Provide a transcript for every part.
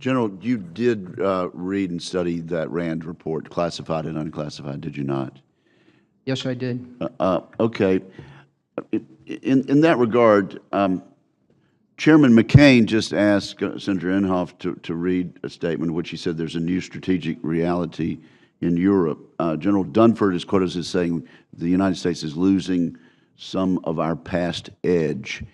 General, you did read and study that RAND report, classified and unclassified, did you not? Yes, I did. Okay. In that regard, Chairman McCain just asked Senator Inhofe to read a statement in which he said there's a new strategic reality in Europe. General Dunford is quoted as saying the United States is losing some of our past edge.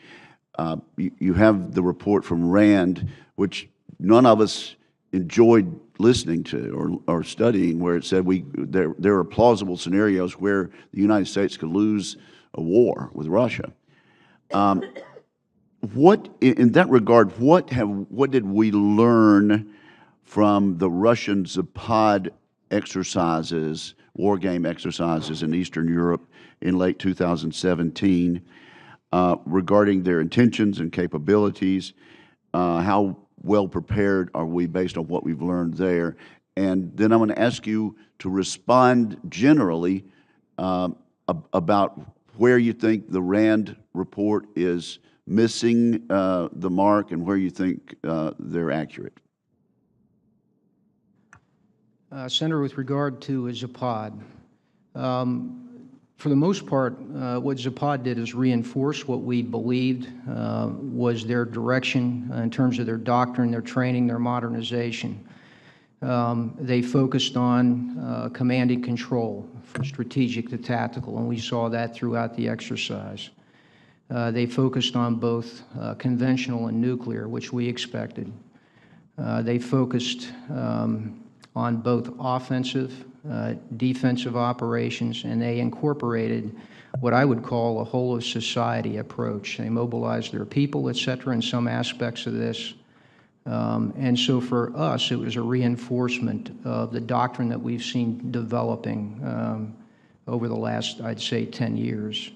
You have the report from RAND, which none of us enjoyed listening to or studying, where it said there are plausible scenarios where the United States could lose a war with Russia. What, in that regard, what did we learn from the Russian Zapad exercises, war game exercises in Eastern Europe in late 2017 regarding their intentions and capabilities? How well prepared are we based on what we've learned there? And then I'm going to ask you to respond generally about where you think the RAND report is missing the mark and where you think they're accurate. Senator, with regard to Zapad, for the most part, what Zapad did is reinforce what we believed was their direction in terms of their doctrine, their training, their modernization. They focused on command and control, from strategic to tactical, and we saw that throughout the exercise. They focused on both conventional and nuclear, which we expected. They focused on both offensive, defensive operations, and they incorporated what I would call a whole-of-society approach. They mobilized their people, et cetera, in some aspects of this. And so for us, it was a reinforcement of the doctrine that we've seen developing over the last, I'd say, 10 years.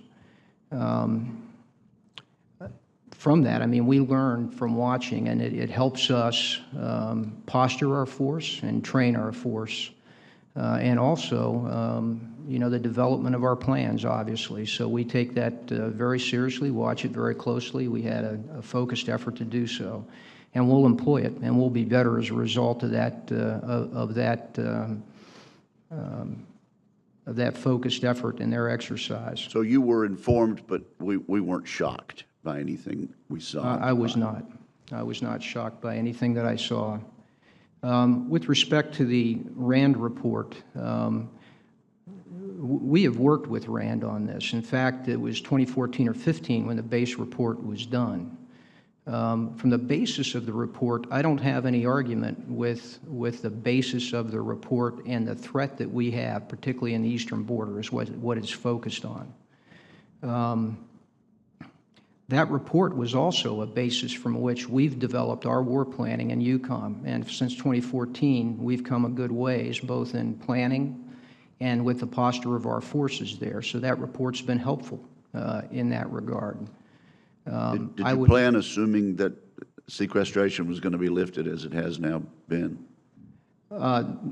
From that, I mean, we learned from watching, and it helps us posture our force and train our force, and also, you know, the development of our plans, obviously. So we take that very seriously, watch it very closely. We had a focused effort to do so, and we'll employ it, and we'll be better as a result of that focused effort in their exercise. So you were informed, but we weren't shocked by anything we saw? I was not. I was not shocked by anything that I saw. With respect to the RAND report, we have worked with RAND on this. In fact, it was 2014 or 15 when the base report was done. From the basis of the report, I don't have any argument with the basis of the report and the threat that we have, particularly in the eastern border, is what it's focused on. That report was also a basis from which we've developed our war planning in EUCOM, and since 2014, we've come a good ways, both in planning and with the posture of our forces there. So that report's been helpful in that regard. Did you plan assuming that sequestration was going to be lifted as it has now been?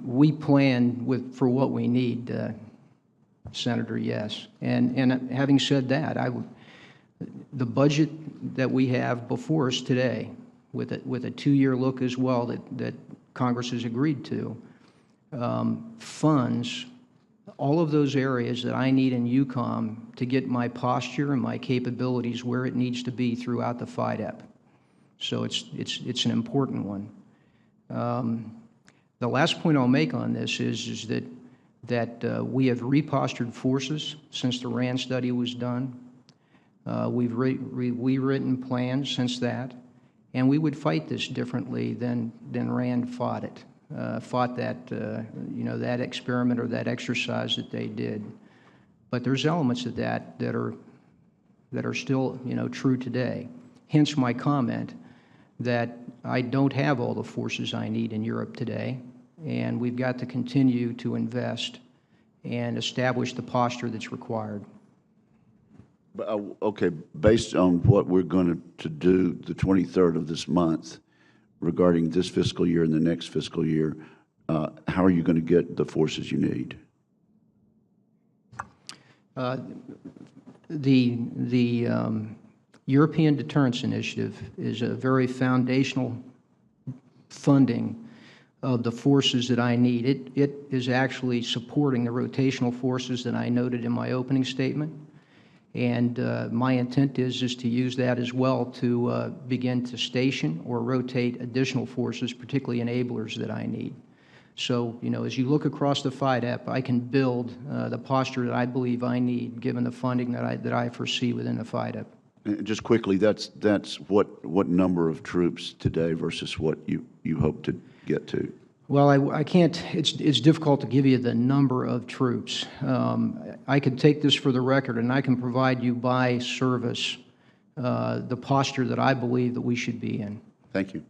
We plan for what we need, Senator, yes. And having said that, the budget that we have before us today, with a 2-year look as well that Congress has agreed to, funds all of those areas that I need in EUCOM to get my posture and my capabilities where it needs to be throughout the FIDEP. So it's an important one. The last point I'll make on this is that we have repostured forces since the RAND study was done. We've rewritten plans since that, and we would fight this differently than RAND fought it. Fought that, you know, that experiment or that exercise that they did. But there's elements of that are still, you know, true today. Hence my comment that I don't have all the forces I need in Europe today, and we've got to continue to invest and establish the posture that's required. Okay, based on what we're going to do the 23rd of this month regarding this fiscal year and the next fiscal year, how are you going to get the forces you need? The European Deterrence Initiative is a very foundational funding of the forces that I need. It is actually supporting the rotational forces that I noted in my opening statement. And my intent is to use that as well to begin to station or rotate additional forces, particularly enablers that I need. So, you know, as you look across the FIDEP, I can build the posture that I believe I need, given the funding that I foresee within the FIDEP. And just quickly, that's what number of troops today versus what you hope to get to? Well, I can't, it's difficult to give you the number of troops. I could take this for the record, and I can provide you by service the posture that I believe that we should be in. Thank you.